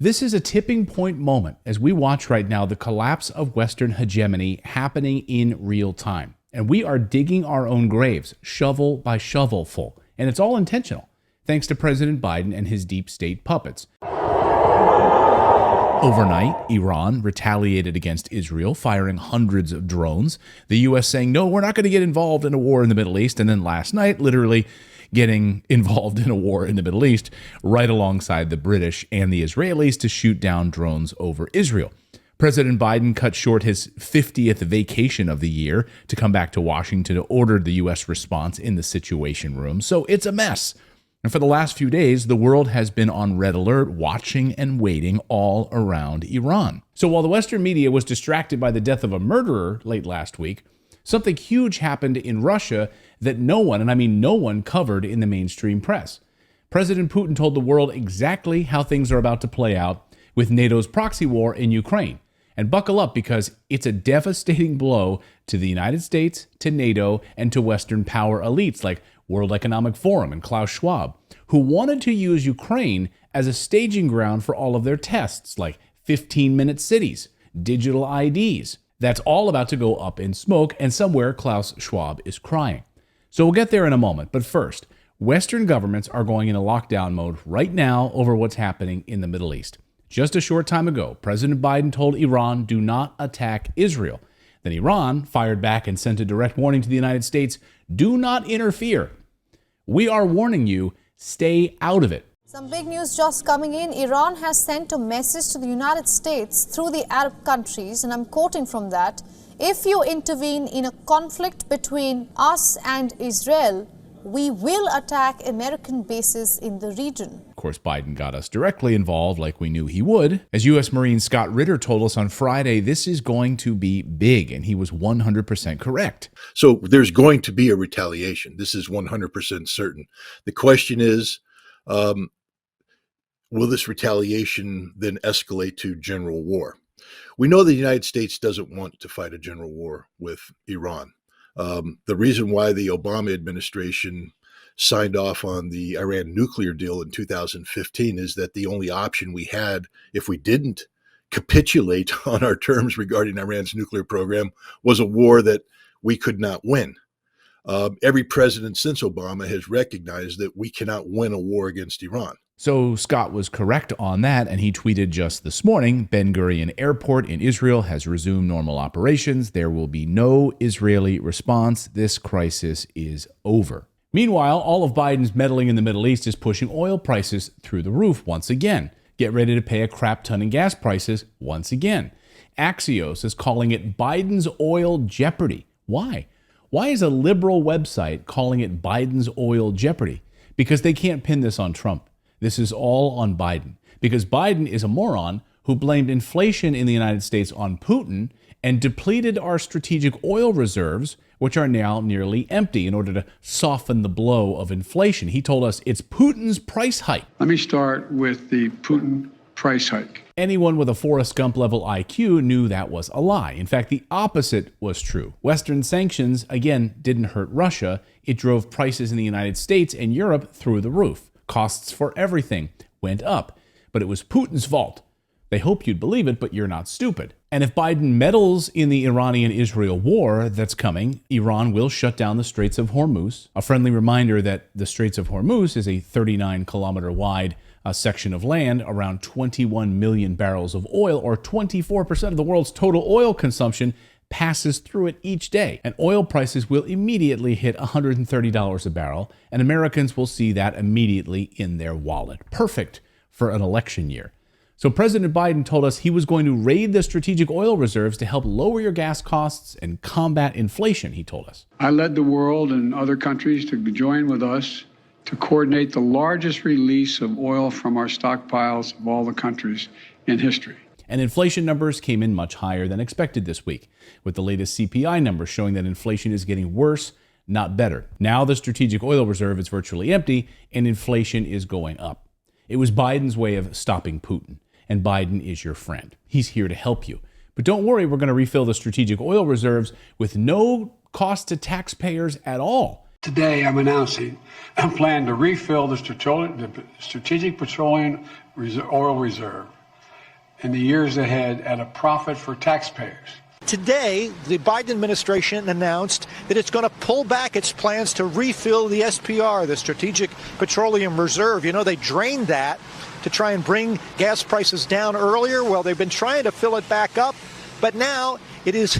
This is a tipping point moment as we watch right now the collapse of Western hegemony happening in real time. And we are digging our own graves, shovel by shovelful. And it's all intentional, thanks to President Biden and his deep state puppets. Overnight, Iran retaliated against Israel, firing hundreds of drones. The U.S. saying, no, we're not going to get involved in a war in the Middle East. And then last night, literally getting involved in a war in the Middle East right alongside the British and the Israelis to shoot down drones over Israel. President Biden cut short his 50th vacation of the year to come back to Washington to order the U.S. response in the Situation Room. So it's a mess. And for the last few days, the world has been on red alert, watching and waiting all around Iran. So while the Western media was distracted by the death of a murderer late last week, something huge happened in Russia that no one, and I mean no one, covered in the mainstream press. President Putin told the world exactly how things are about to play out with NATO's proxy war in Ukraine. And buckle up, because it's a devastating blow to the United States, to NATO, and to Western power elites like World Economic Forum and Klaus Schwab, who wanted to use Ukraine as a staging ground for all of their tests, like 15-minute cities, digital IDs. That's all about to go up in smoke, and somewhere Klaus Schwab is crying. So we'll get there in a moment, but first, Western governments are going into lockdown mode right now over what's happening in the Middle East. Just a short time ago, President Biden told Iran, do not attack Israel. Then Iran fired back and sent a direct warning to the United States, do not interfere. We are warning you, stay out of it. Some big news just coming in. Iran has sent a message to the United States through the Arab countries, and I'm quoting from that. If you intervene in a conflict between us and Israel, we will attack American bases in the region. Of course, Biden got us directly involved like we knew he would. As U.S. Marine Scott Ritter told us on Friday, this is going to be big, and he was 100% correct. So there's going to be a retaliation. This is 100% certain. The question is, will this retaliation then escalate to general war? We know the United States doesn't want to fight a general war with Iran. The reason why the Obama administration signed off on the Iran nuclear deal in 2015 is that the only option we had, if we didn't capitulate on our terms regarding Iran's nuclear program, was a war that we could not win. Every president since Obama has recognized that we cannot win a war against Iran. So Scott was correct on that, and he tweeted just this morning, Ben Gurion Airport in Israel has resumed normal operations. There will be no Israeli response. This crisis is over. Meanwhile, all of Biden's meddling in the Middle East is pushing oil prices through the roof once again. Get ready to pay a crap ton in gas prices once again. Axios is calling it Biden's oil jeopardy. Why? Why is a liberal website calling it Biden's oil jeopardy? Because they can't pin this on Trump. This is all on Biden, because Biden is a moron who blamed inflation in the United States on Putin and depleted our strategic oil reserves, which are now nearly empty, in order to soften the blow of inflation. He told us it's Putin's price hike. Let me start with the Putin price hike. Anyone with a Forrest Gump level IQ knew that was a lie. In fact, the opposite was true. Western sanctions, again, didn't hurt Russia. It drove prices in the United States and Europe through the roof. Costs for everything went up, but it was Putin's fault. They hope you'd believe it, but you're not stupid. And if Biden meddles in the Iranian-Israel war that's coming, Iran will shut down the Straits of Hormuz. A friendly reminder that the Straits of Hormuz is a 39-kilometer wide section of land, around 21 million barrels of oil, or 24% of the world's total oil consumption, passes through it each day, and oil prices will immediately hit $130 a barrel, and Americans will see that immediately in their wallet. Perfect for an election year. So President Biden told us he was going to raid the strategic oil reserves to help lower your gas costs and combat inflation, he told us. I led the world and other countries to join with us to coordinate the largest release of oil from our stockpiles of all the countries in history. And inflation numbers came in much higher than expected this week, with the latest CPI numbers showing that inflation is getting worse, not better. Now the strategic oil reserve is virtually empty, and inflation is going up. It was Biden's way of stopping Putin, and Biden is your friend. He's here to help you. But don't worry, we're going to refill the strategic oil reserves with no cost to taxpayers at all. Today, I'm announcing a plan to refill the strategic petroleum oil reserve in the years ahead at a profit for taxpayers. Today, the Biden administration announced that it's going to pull back its plans to refill the SPR, the Strategic Petroleum Reserve. You know, they drained that to try and bring gas prices down earlier. Well, they've been trying to fill it back up, but now it is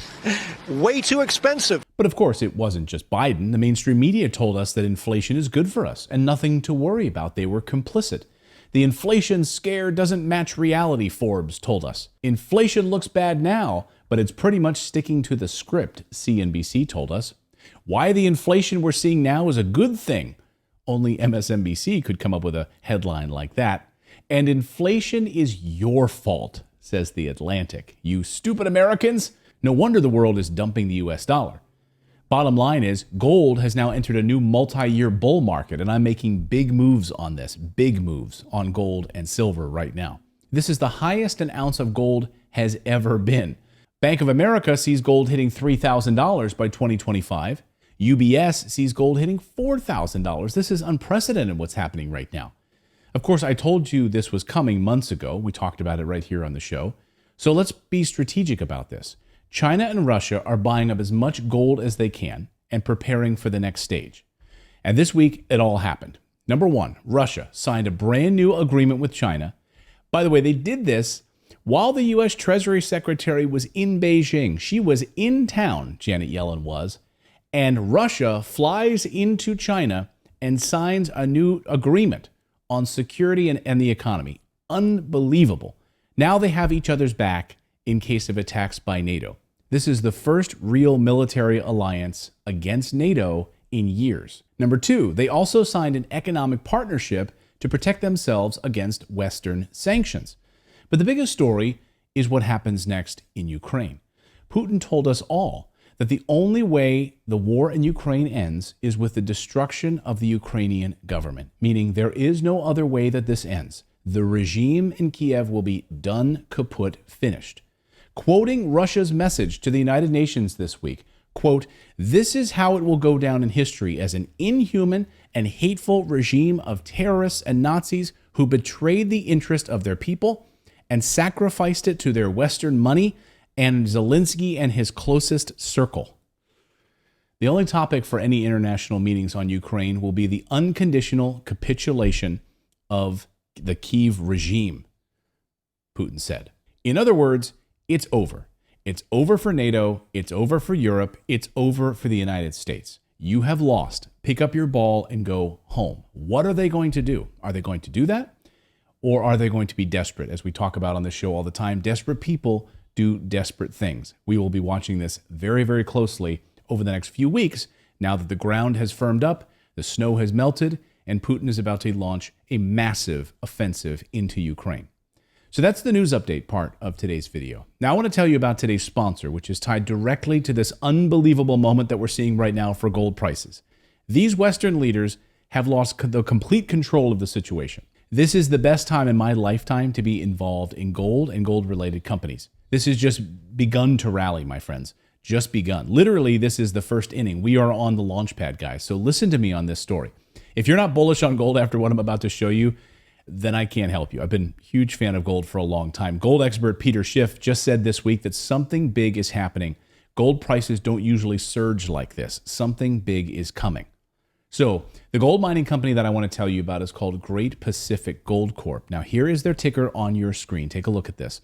way too expensive. But of course, it wasn't just Biden. The mainstream media told us that inflation is good for us and nothing to worry about. They were complicit. The inflation scare doesn't match reality, Forbes told us. Inflation looks bad now, but it's pretty much sticking to the script, CNBC told us. Why the inflation we're seeing now is a good thing. Only MSNBC could come up with a headline like that. And inflation is your fault, says The Atlantic. You stupid Americans! No wonder the world is dumping the US dollar. Bottom line is, gold has now entered a new multi-year bull market, and I'm making big moves on this, big moves on gold and silver right now. This is the highest an ounce of gold has ever been. Bank of America sees gold hitting $3,000 by 2025. UBS sees gold hitting $4,000. This is unprecedented what's happening right now. Of course, I told you this was coming months ago. We talked about it right here on the show. So let's be strategic about this. China and Russia are buying up as much gold as they can and preparing for the next stage. And this week, it all happened. Number one, Russia signed a brand new agreement with China. By the way, they did this while the U.S. Treasury Secretary was in Beijing. She was in town, Janet Yellen was, and Russia flies into China and signs a new agreement on security and the economy. Unbelievable. Now they have each other's back in case of attacks by NATO. This is the first real military alliance against NATO in years. Number two, they also signed an economic partnership to protect themselves against Western sanctions. But the biggest story is what happens next in Ukraine. Putin told us all that the only way the war in Ukraine ends is with the destruction of the Ukrainian government, meaning there is no other way that this ends. The regime in Kiev will be done, kaput, finished. Quoting Russia's message to the United Nations this week, quote, "This is how it will go down in history as an inhuman and hateful regime of terrorists and Nazis who betrayed the interest of their people and sacrificed it to their Western money and Zelensky and his closest circle." The only topic for any international meetings on Ukraine will be the unconditional capitulation of the Kyiv regime, Putin said. In other words, it's over. It's over for NATO. It's over for Europe. It's over for the United States. You have lost. Pick up your ball and go home. What are they going to do? Are they going to do that? Or are they going to be desperate? As we talk about on this show all the time, desperate people do desperate things. We will be watching this very, very closely over the next few weeks now that the ground has firmed up, the snow has melted, and Putin is about to launch a massive offensive into Ukraine. So that's the news update part of today's video. Now I want to tell you about today's sponsor, which is tied directly to this unbelievable moment that we're seeing right now for gold prices. These Western leaders have lost the complete control of the situation. This is the best time in my lifetime to be involved in gold and gold-related companies. This has just begun to rally, my friends. Just begun. Literally, this is the first inning. We are on the launch pad, guys. So listen to me on this story. If you're not bullish on gold after what I'm about to show you, then I can't help you. I've been a huge fan of gold for a long time. Gold expert Peter Schiff just said this week that something big is happening. Gold prices don't usually surge like this. Something big is coming. So the gold mining company that I want to tell you about is called Great Pacific Gold Corp. Now here is their ticker on your screen. Take a look at this.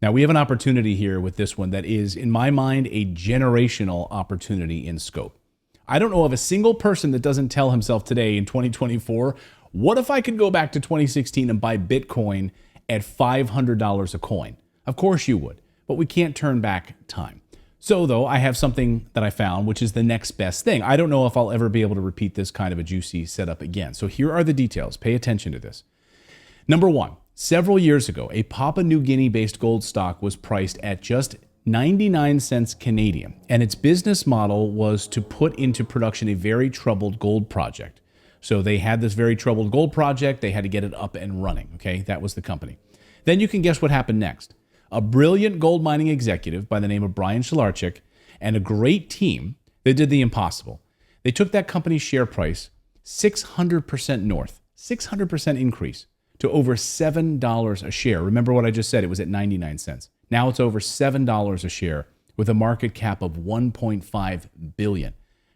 Now we have an opportunity here with this one that is, in my mind, a generational opportunity in scope. I don't know of a single person that doesn't tell himself today in 2024, what if I could go back to 2016 and buy Bitcoin at $500 a coin? Of course you would, but we can't turn back time. So though, I have something that I found, which is the next best thing. I don't know if I'll ever be able to repeat this kind of a juicy setup again. So here are the details. Pay attention to this. Number one, several years ago, a Papua New Guinea-based gold stock was priced at just 99 cents Canadian, and its business model was to put into production a very troubled gold project. So they had this very troubled gold project. They had to get it up and running. Okay, that was the company. Then you can guess what happened next. A brilliant gold mining executive by the name of Brian Shalarchik and a great team, they did the impossible. They took that company's share price 600% north, 600% increase to over $7 a share. Remember what I just said, it was at 99 cents. Now it's over $7 a share with a market cap of $1.5 billion.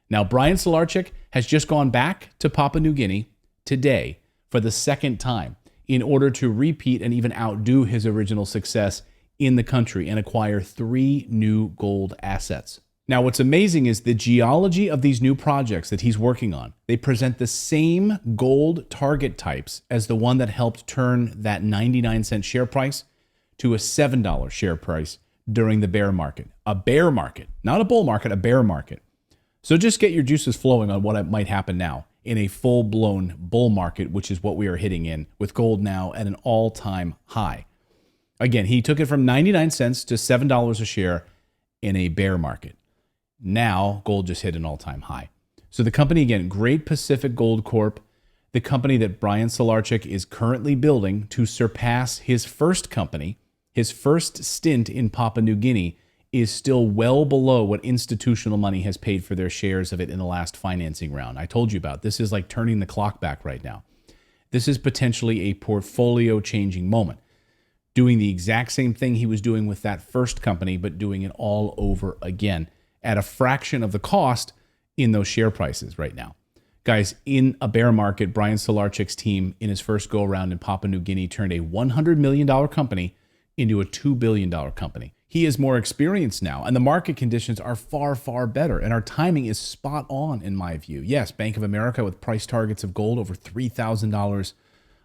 Now, Brian Solarczyk has just gone back to Papua New Guinea today for the second time in order to repeat and even outdo his original success in the country and acquire 3 new gold assets. Now, what's amazing is the geology of these new projects that he's working on. They present the same gold target types as the one that helped turn that 99-cent share price to a $7 share price during the bear market. A bear market, not a bull market, a bear market. So just get your juices flowing on what might happen now in a full-blown bull market, which is what we are hitting in, with gold now at an all-time high. Again, he took it from 99 cents to $7 a share in a bear market. Now, gold just hit an all-time high. So the company, again, Great Pacific Gold Corp., the company that Brian Solarczyk is currently building to surpass his first company, his first stint in Papua New Guinea, is still well below what institutional money has paid for their shares of it in the last financing round. I told you about this is like turning the clock back right now. This is potentially a portfolio-changing moment. Doing the exact same thing he was doing with that first company, but doing it all over again at a fraction of the cost in those share prices right now. Guys, in a bear market, Brian Solarczyk's team in his first go-around in Papua New Guinea turned a $100 million company into a $2 billion company. He is more experienced now, and the market conditions are far, far better, and our timing is spot on in my view. Yes, Bank of America with price targets of gold over $3,000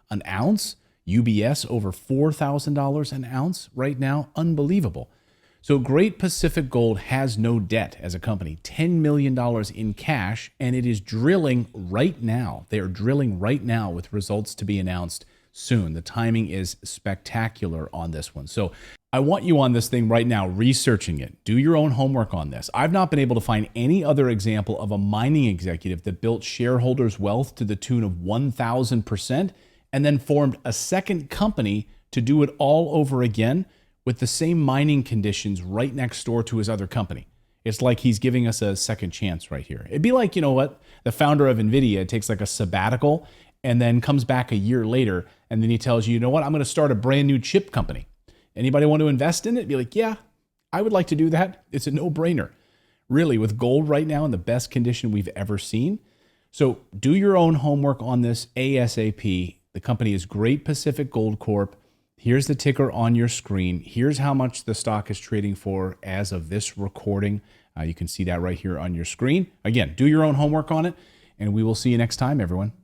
an ounce, UBS over $4,000 an ounce right now, unbelievable. So Great Pacific Gold has no debt as a company, $10 million in cash, and it is drilling right now. They are drilling right now with results to be announced soon. The timing is spectacular on this one. So I want you on this thing right now, researching it. Do your own homework on this. I've not been able to find any other example of a mining executive that built shareholders' wealth to the tune of 1,000% and then formed a second company to do it all over again with the same mining conditions right next door to his other company. It's like he's giving us a second chance right here. It'd be like, you know what, the founder of NVIDIA takes like a sabbatical and then comes back a year later and then he tells you, you know what, I'm going to start a brand new chip company. Anybody want to invest in it? Be like, yeah, I would like to do that. It's a no-brainer. Really, with gold right now in the best condition we've ever seen. So do your own homework on this ASAP. The company is Great Pacific Gold Corp. Here's the ticker on your screen. Here's how much the stock is trading for as of this recording. You can see that right here on your screen. Again, do your own homework on it, and we will see you next time, everyone.